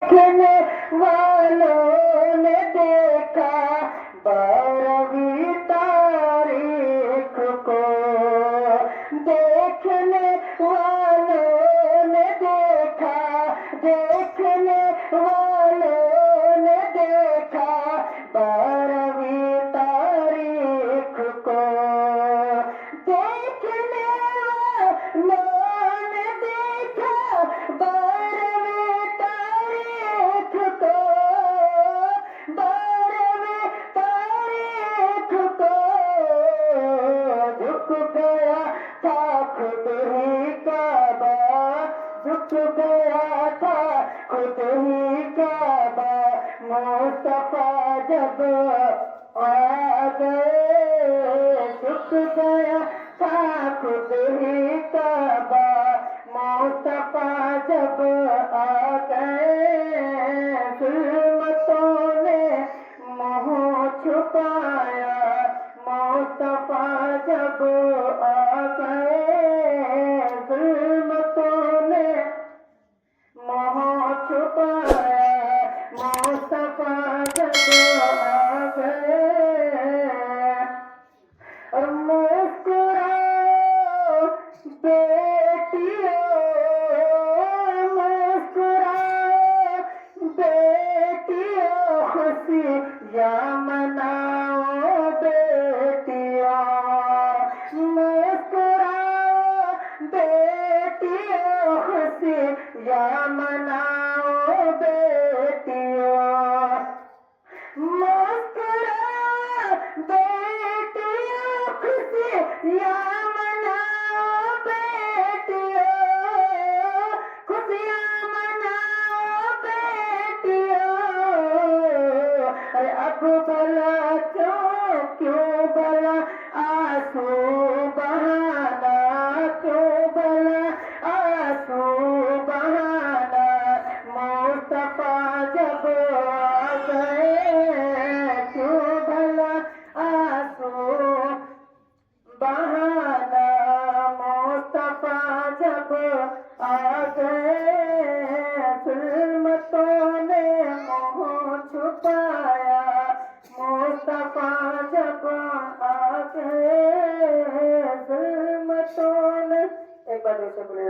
देखने वालों ने देखा 12वीं तारीख को, देखने वालों ने देखा, देखने वालों ने देखा 12वीं तारीख को, देखने वालों ने देखा 12वीं तारीख को, 12वीं तारीख को, झुक गया था खुद ही काबा, झुक गया था खुद ही काबा, मुस्तफा जब आ गए, झुक गया था खुद ही काबा, मुस्तफा जब आ गए, जुल्मतों ने मुँह छुपाया, मुस्तफा जब आ गए, जुल्मतों ने मुँह छुपाया, मुस्तफा जब आ गए। और मुस्कुराओ बेटियों, मुस्कुराओ बेटियों, खुशियाँ मनाओ बेटियों, मुस्कुराओ बेटियों, खुशियाँ मनाओ बेटियों, मुस्कुराओ बेटियों, खुशियाँ मनाओ बेटियों, खुशियाँ मनाओ बेटियों। अरे अब भला क्यों क्यों भला आंसू बहाना, क्यों भला आंसू बहाना, मुस्तफा जब आ गए, क्यों भला आंसू बहाना, मुस्तफा जब आ गए, जुल्मतों ने मुँह छुपाया, मुस्तफा जब आ गए, जुल्मतों ने। एक बार ऐसे बोले